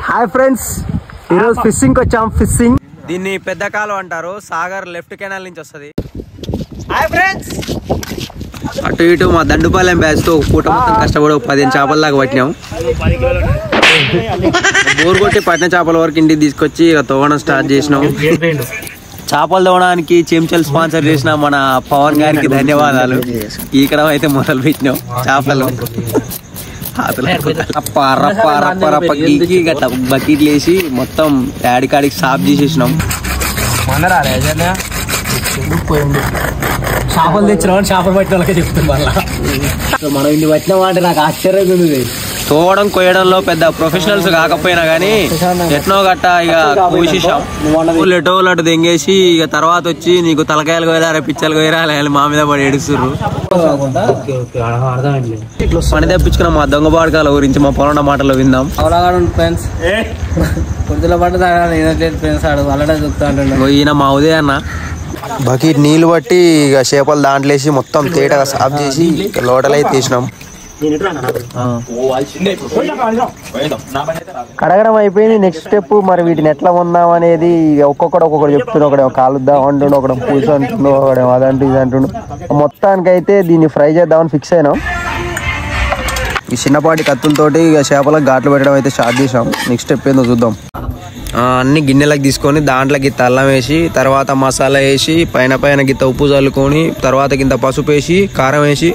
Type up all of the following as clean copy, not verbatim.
Hi friends, ఈరోజు fishing వచ్చాం. Fishing దీన్ని పెద్ద కాలువ అంటారు. సాగర్ లెఫ్ట్ కెనాల్ నుంచి వస్తుంది. హాయ్ ఫ్రెండ్స్, అటు ఇటు మా దండుపాలెం బ్యాచ్ తో పూట మొత్తం కష్టపడి 15 చేపల దాకా పట్టినాం. బోర్ కొట్టి పట్టిన చేపల వరకు ఇంటికి తీసుకొచ్చి ఇక తవ్వడం స్టార్ట్ చేసినాం. చేపలు తవ్వడానికి చెంచాలు స్పాన్సర్ చేసిన మన పవన్ గారికి ధన్యవాదాలు. ఇక్కడ అయితే మొదలు పెట్టినాం చేపలు. రప్ప రప్ప రప్ప రప్ప గీకి బకెట్లు వేసి మొత్తం యాడి కాడికి సాఫ్ చేసేసినాం. చేపలు తెచ్చిన చేపలు పట్టిన వాళ్ళకే చెప్తుంది. మళ్ళా మనం ఇన్ని పట్టినా అంటే నాకు ఆశ్చర్యంగా ఉంది. తోవడం కొయ్యడంలో పెద్ద ప్రొఫెషనల్స్ కాకపోయినా గానీ ఎట్నో గట్ట ఇక కోసేసాం. ఎటో అటు దెంగేసి ఇక తర్వాత వచ్చి నీకు తలకాయలు కోయరా పిచ్చలు కోయరా మా మీద పడి ఏడుస్తుర్రు. పని తెప్పించుకున్న మా దొంగ బాడకాల గురించి మా పొలండ మాటలో విందాం. ఈయన మా ఉదయ అన్న బకెట్ నీళ్లు పట్టి ఇక చేపలు దాంట్లో వేసి మొత్తం తేటగా సాఫ్ చేసి లోటలైతే తీసినాం. కడగడం అయిపోయింది. నెక్స్ట్ స్టెప్ మరి వీటిని ఎట్లా ఉందాం అనేది ఒక్కొక్కడు చెప్తుండే. ఒకడే కాలుద్దాం అంటుండు, ఒకడే పూసి అంటుండు, ఒకడే అదంటూ ఇది అంటుండు. మొత్తానికైతే దీన్ని ఫ్రై చేద్దామని ఫిక్స్ అయినాం. ఈ చిన్నపాటి కత్తులతోటి ఇక చేపలకు ఘాట్లు పెట్టడం అయితే స్టార్ట్ చేసాం. నెక్స్ట్ స్టెప్ ఏందో చూద్దాం. అన్ని గిన్నెలకు తీసుకొని దాంట్లోకి అల్లం వేసి తర్వాత మసాలా వేసి పైన గిత్త ఉప్పు చల్లుకొని తర్వాత గింత పసుపు వేసి కారం వేసి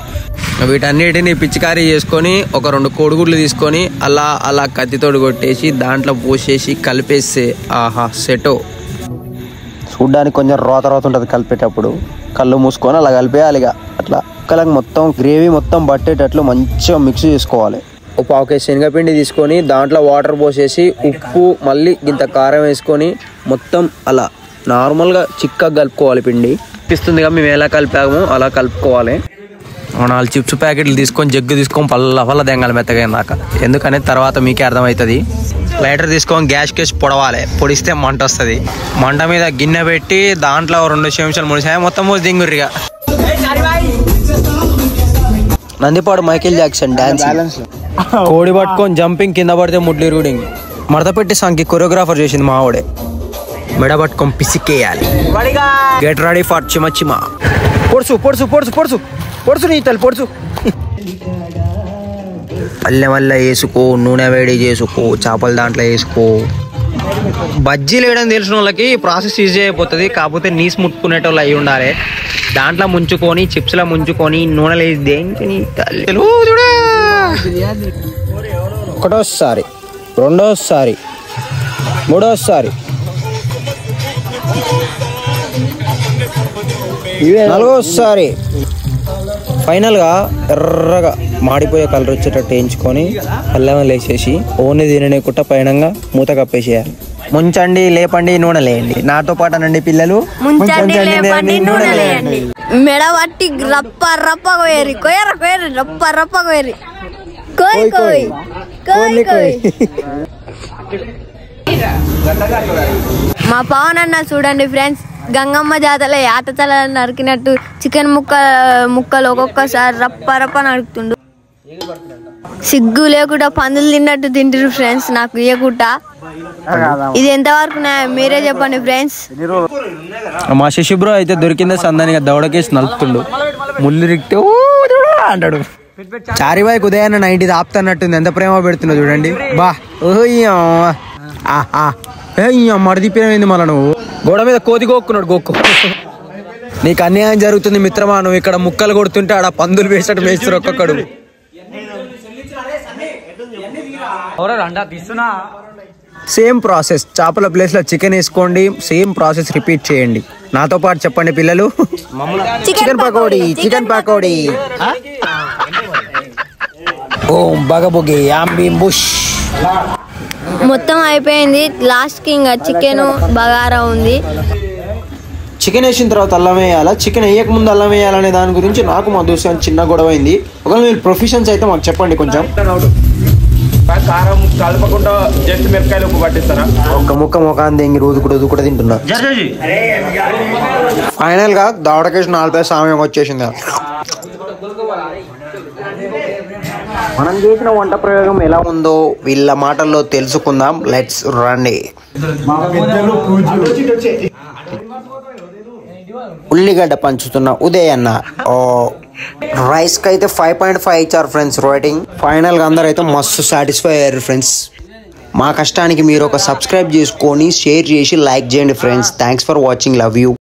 వీటన్నిటిని పిచ్చికారీ చేసుకొని ఒక 2 కోడిగుడ్లు తీసుకొని అలా కత్తితోడు కొట్టేసి దాంట్లో పోసేసి కలిపేస్తే ఆహా సెటో. చూడ్డానికి కొంచెం రోత ఉంటుంది కలిపేటప్పుడు. కళ్ళు మూసుకొని అలా కలిపేయాలి. అట్లా ముక్కలకు మొత్తం గ్రేవీ మొత్తం పట్టేటట్లు మంచిగా మిక్స్ చేసుకోవాలి. ఒక 1 కేజీ శనగపిండి తీసుకొని దాంట్లో వాటర్ పోసేసి ఉప్పు మళ్ళీ గింత కారం వేసుకొని మొత్తం అలా నార్మల్గా చిక్కగా కలుపుకోవాలి. పిండి ఇస్తుందిగా మేము ఎలా కలిపాము అలా కలుపుకోవాలి. 4 చిప్స్ ప్యాకెట్లు తీసుకొని జగ్గు తీసుకొని పల్ల దెంగాలి మెత్తగా నాక. ఎందుకనే తర్వాత మీకే అర్థమవుతుంది. లైటర్ తీసుకొని గ్యాస్ కేసి పొడవాలి. పొడిస్తే మంట వస్తుంది. మంట మీద గిన్నె పెట్టి దాంట్లో 2 నిమిషాలు 3 నిమిషాలు మొత్తం పోసి దింగుర్రిగా. నందిపాడు మైకేల్ జాక్సన్ డాన్స్. కోడి పట్టుకొని జంపింగ్, కింద పడితే ముడ్లు రూడింగ్. మడత పెట్టి సాంగ్కి కొరియోగ్రాఫర్ చేసింది మా ఆవిడే. మెడ పట్టుకొని పిసికేయాలి. గెట్ రెడీ ఫర్ చిమ. పొడుసు పొడుసు పొడుసు పొడుసు పొడుసు నీ తల్లి పొడుసు. అల్లెం వేసుకో, నూనె వేడి చేసుకో, చేపలు దాంట్లో వేసుకో. బజ్జీలు వేయడం తెలిసిన వాళ్ళకి ప్రాసెస్ ఈజీ అయిపోతుంది. కాకపోతే నీసు ముట్టుకునేటోళ్ళు అయి ఉండాలి. దాంట్లో ముంచుకొని చిప్స్లో ముంచుకొని నూనెలు వేసి దేనికి ఒకటోసారి, రెండోసారి, మూడోసారి, 4వసారి ఫైనల్గా ఎర్రగా మాడిపోయే కలర్ వచ్చేటట్టు వేయించుకొని అల్లం వేసేసి ఓన్లీ తినకుండా పైనంగా మూత కప్పేసేయాలి. ముంచండి, లేపండి, నూనె లేయండి. నాతో పాటు అనండి పిల్లలు, మెడ పట్టి రప్ప రప్ప కోయరి కొయ్యర కొయ్యరి రప్ప రప్ప కోయరి కోయ్ కోయ్ కోయ్ కోయ్. మా పవన్ అన్న చూడండి ఫ్రెండ్స్, గంగమ్మ జాతరలో యాతతల నరికినట్టు చికెన్ ముక్కలు ఒక్కొక్కసారి రప్ప రప్ప నరుకుతుండు. సిగ్గు లేకుండా పందులు తిన్నట్టు తింటారు ఫ్రెండ్స్. నాకు ఇయ్యకుండా ఇది ఎంతవరకు మీరే చెప్పండి ఫ్రెండ్స్. మా శశిబ్రో అయితే దొరికిందే సందానిగా దౌడకేసి నలుపుతుండు. ముళ్ళు రిక్తే అంటాడు. చారిబాయికి ఉదయాన్న 90 ఆపుతున్నట్టుంది. ఎంత ప్రేమ పెడుతున్నావు చూడండి. బా మడిదిపోయింది మళ్ళా. నువ్వు గోడ మీద కోతి గోక్కున్నాడు. గోక్కు నీకు అన్యాయం జరుగుతుంది మిత్రమా. నువ్వు ఇక్కడ ముక్కలు కొడుతుంటే ఆడ పందులు వేసినట్టు వేస్తారు ఒక్కొక్కడు. Same process. చేపల ప్లేస్ లో చికెన్ వేసుకోండి. సేమ్ ప్రాసెస్ రిపీట్ చేయండి. నాతో పాటు చెప్పండి పిల్లలు. Chicken pakodi, chicken pakodi. ఓం బగబుగి బుష్. మొత్తం అయిపోయింది. లాస్ట్ కి ఇంకా చికెన్ బగారా ఉంది. చికెన్ వేసిన తర్వాత అల్లం వేయాలా, చికెన్ వేయక ముందు అల్లం వేయాలనే దాని గురించి నాకు మా దోస్తు చిన్న గొడవ అయింది. ఒకవేళ మీరు ప్రొఫెషన్స్ అయితే మాకు చెప్పండి కొంచెం. కారం కలపకుండా జస్ట్ మిరపకాయలు ఉప్పు పట్టిస్తారా? ఒక ముఖాన్ని ఎంగి రోజు కూడా తింటున్నా. ఫైనల్ గా దవడకేసి 4 సమయం వచ్చేసింది. మనం చేసిన వంట ప్రయోగం ఎలా ఉందో వీళ్ళ మాటల్లో తెలుసుకుందాం. లెట్స్ రండి. ఉల్లిగడ్డ పంచుతున్న ఉదయ్ అన్న రైస్ కి అయితే 5.5 ఇచ్చారు ఫ్రెండ్స్ రేటింగ్. ఫైనల్ గా అందరూ అయితే మస్తు సాటిస్ఫై అయ్యారు ఫ్రెండ్స్. మా కష్టానికి మీరు ఒక సబ్స్క్రైబ్ చేసుకొని షేర్ చేసి లైక్ చేయండి friends. Thanks for watching. Love you.